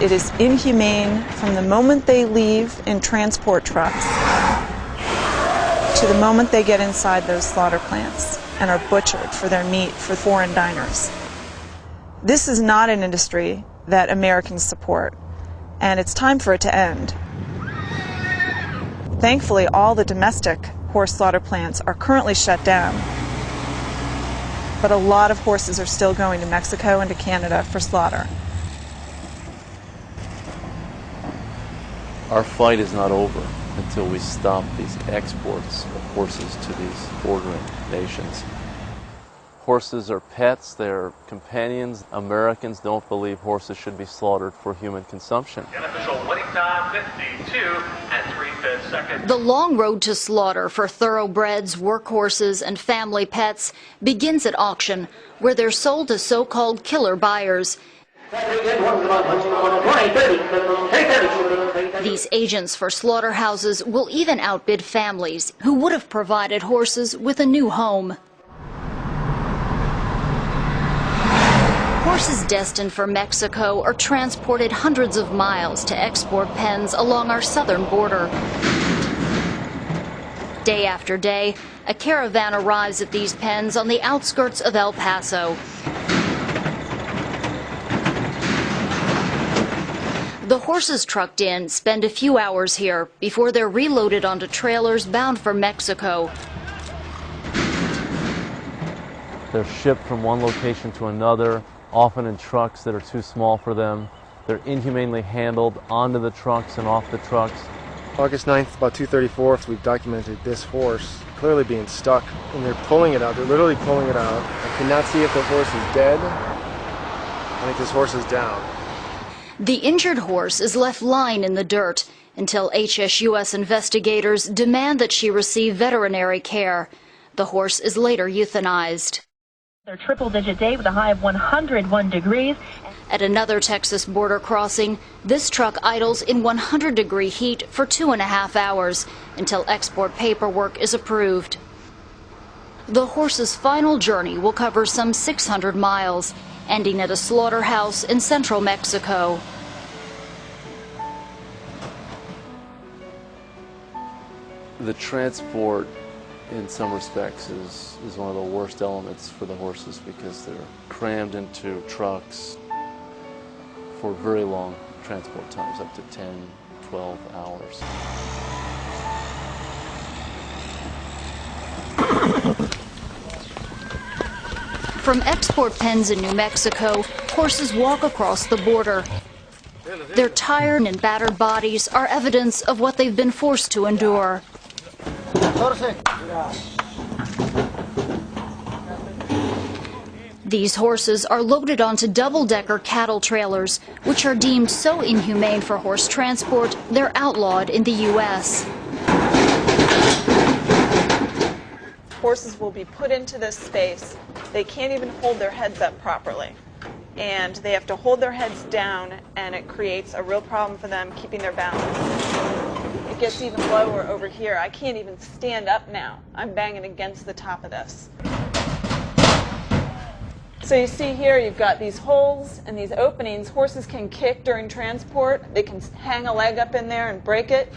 It is inhumane from the moment they leave in transport trucks to the moment they get inside those slaughter plants and are butchered for their meat for foreign diners. This is not an industry that Americans support, and it's time for it to end. Thankfully, all the domestic horse slaughter plants are currently shut down, but a lot of horses are still going to Mexico and to Canada for slaughter. Our fight is not over until we stop these exports of horses to these bordering nations. Horses are pets, they're companions. Americans don't believe horses should be slaughtered for human consumption. The unofficial winning time, 52 3/5 seconds. The long road to slaughter for thoroughbreds, workhorses, and family pets begins at auction, where they're sold to so-called killer buyers. These agents for slaughterhouses will even outbid families who would have provided horses with a new home. Horses destined for Mexico are transported hundreds of miles to export pens along our southern border. Day after day, a caravan arrives at these pens on the outskirts of El Paso. The horses trucked in spend a few hours here before they're reloaded onto trailers bound for Mexico. They're shipped from one location to another, often in trucks that are too small for them. They're inhumanely handled onto the trucks and off the trucks. August 9th, about 2:34, we've documented this horse clearly being stuck, and they're pulling it out. They're literally pulling it out. I cannot see if the horse is dead. I think this horse is down. The injured horse is left lying in the dirt until HSUS investigators demand that she receive veterinary care. The horse is later euthanized. They're triple-digit day with a high of 101 degrees. At another Texas border crossing, this truck idles in 100-degree heat for 2.5 hours until export paperwork is approved. The horse's final journey will cover some 600 miles, ending at a slaughterhouse in central Mexico. The transport, in some respects, is one of the worst elements for the horses because they're crammed into trucks for very long transport times, up to 10, 12 hours. From export pens in New Mexico, horses walk across the border. Their tired and battered bodies are evidence of what they've been forced to endure. These horses are loaded onto double-decker cattle trailers, which are deemed so inhumane for horse transport, they're outlawed in the U.S. Horses will be put into this space. They can't even hold their heads up properly, and they have to hold their heads down, and it creates a real problem for them keeping their balance. It gets even lower over here. I can't even stand up now. I'm banging against the top of this. So you see here you've got these holes and these openings. Horses can kick during transport. They can hang a leg up in there and break it.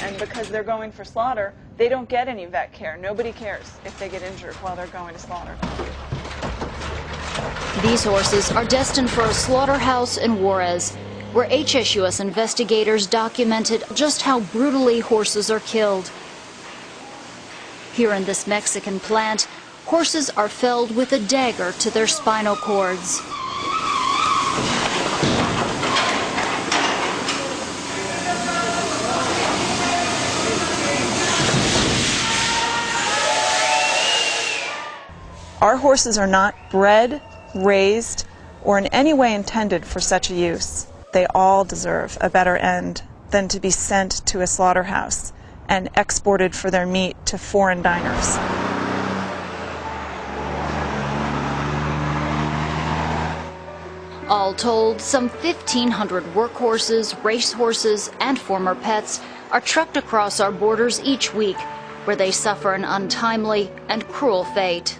And because they're going for slaughter, they don't get any vet care. Nobody cares if they get injured while they're going to slaughter. These horses are destined for a slaughterhouse in Juarez, where HSUS investigators documented just how brutally horses are killed. Here in this Mexican plant, horses are felled with a dagger to their spinal cords. Our horses are not bred, raised, or in any way intended for such a use. They all deserve a better end than to be sent to a slaughterhouse and exported for their meat to foreign diners. All told, some 1,500 workhorses, racehorses, and former pets are trucked across our borders each week, where they suffer an untimely and cruel fate.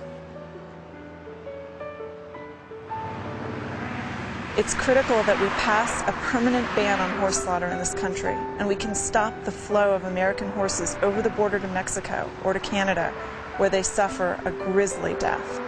It's critical that we pass a permanent ban on horse slaughter in this country, and we can stop the flow of American horses over the border to Mexico or to Canada, where they suffer a grisly death.